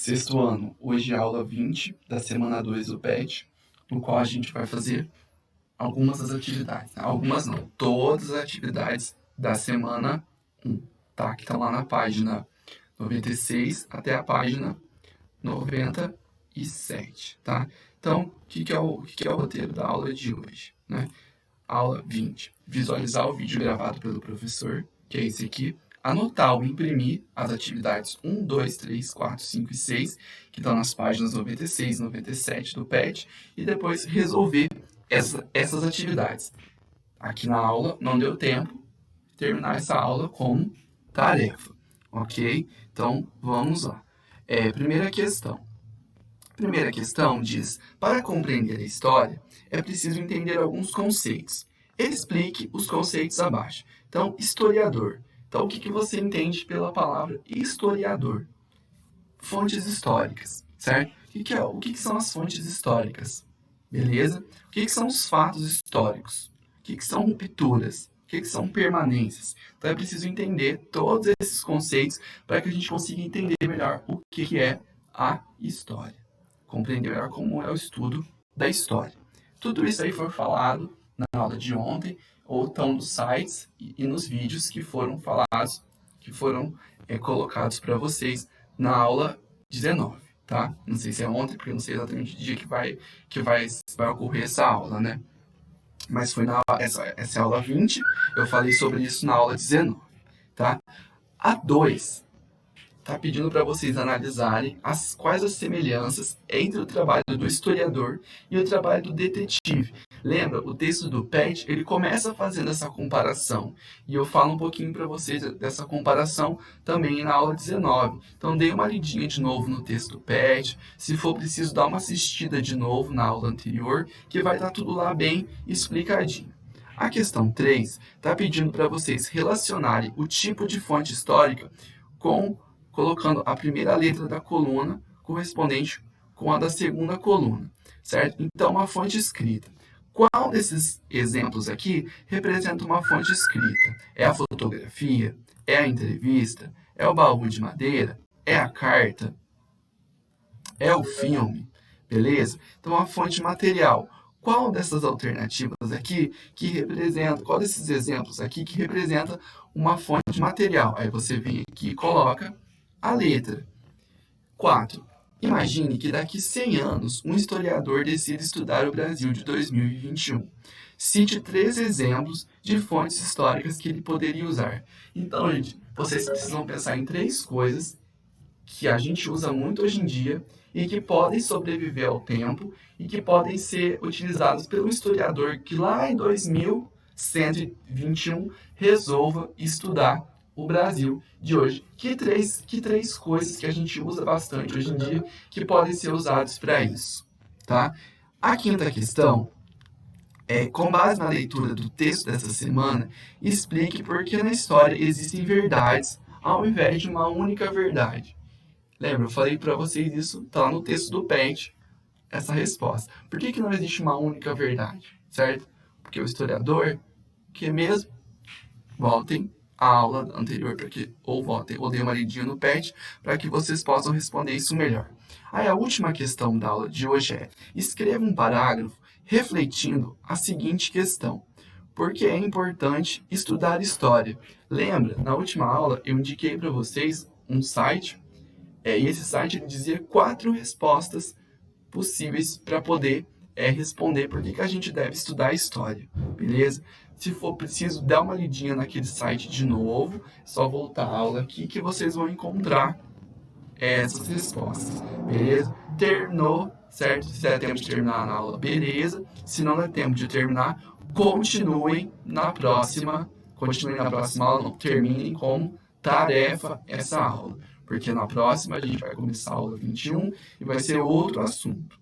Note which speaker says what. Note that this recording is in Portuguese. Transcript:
Speaker 1: Sexto ano, hoje é a aula 20 da semana 2 do PET, no qual a gente vai fazer algumas das atividades. Algumas não, todas as atividades da semana 1, tá? Que estão lá na página 96 até a página 97, tá? Então, o que é o roteiro da aula de hoje, né? Aula 20, visualizar o vídeo gravado pelo professor, que é esse aqui, anotar ou imprimir as atividades 1, 2, 3, 4, 5 e 6, que estão nas páginas 96 e 97 do PET, e depois resolver essas atividades. Aqui na aula não deu tempo de terminar essa aula como tarefa, ok? Então, vamos lá. Primeira questão. Primeira questão diz, para compreender a história, é preciso entender alguns conceitos. Explique os conceitos abaixo. Então, historiador. Então, o que você entende pela palavra historiador? Fontes históricas, certo? O que são as fontes históricas? Beleza? O que são os fatos históricos? O que são rupturas? O que são permanências? Então, é preciso entender todos esses conceitos para que a gente consiga entender melhor o que é a história. Compreender melhor como é o estudo da história. Tudo isso aí foi falado na aula de ontem, ou estão nos sites e nos vídeos que foram falados, que foram colocados para vocês na aula 19, tá? Não sei se é ontem, porque eu não sei exatamente o dia que vai ocorrer essa aula, né? Mas foi essa é a aula 20, eu falei sobre isso na aula 19, tá? A 2 está pedindo para vocês analisarem quais as semelhanças entre o trabalho do historiador e o trabalho do detetive. Lembra, o texto do PET, ele começa fazendo essa comparação. E eu falo um pouquinho para vocês dessa comparação também na aula 19. Então, dê uma lidinha de novo no texto do PET. Se for preciso, dá uma assistida de novo na aula anterior, que vai estar tudo lá bem explicadinho. A questão 3 está pedindo para vocês relacionarem o tipo de fonte histórica colocando a primeira letra da coluna correspondente com a da segunda coluna, certo? Então, uma fonte escrita. Qual desses exemplos aqui representa uma fonte escrita? É a fotografia? É a entrevista? É o baú de madeira? É a carta? É o filme? Beleza? Então, a fonte material. Qual dessas alternativas aqui que representa, qual desses exemplos aqui que representa uma fonte material? Aí você vem aqui e coloca a letra. 4. Imagine que daqui 100 anos um historiador decida estudar o Brasil de 2021. Cite 3 exemplos de fontes históricas que ele poderia usar. Então, gente, vocês precisam pensar em 3 coisas que a gente usa muito hoje em dia e que podem sobreviver ao tempo e que podem ser utilizadas pelo historiador que lá em 2121 resolva estudar o Brasil de hoje. Que três coisas que a gente usa bastante hoje em dia que podem ser usadas para isso, tá? A quinta questão é, com base na leitura do texto dessa semana, explique por que na história existem verdades ao invés de uma única verdade. Lembra, eu falei para vocês isso, tá lá no texto do PET, essa resposta. Por que não existe uma única verdade, certo? Porque o historiador, que mesmo, voltem a aula anterior para que ou dê uma lidinha no PET para que vocês possam responder isso melhor. Aí a última questão da aula de hoje é: escreva um parágrafo refletindo a seguinte questão: por que é importante estudar história? Lembra, na última aula eu indiquei para vocês um site, e esse site ele dizia 4 respostas possíveis para poder responder por que a gente deve estudar história, beleza? Se for preciso, dá uma lidinha naquele site de novo, só voltar a aula aqui que vocês vão encontrar essas respostas, beleza? Terminou, certo? Se der tempo de terminar na aula, beleza. Se não der tempo de terminar, continuem na próxima aula, não, terminem como tarefa essa aula, porque na próxima a gente vai começar a aula 21 e vai ser outro assunto.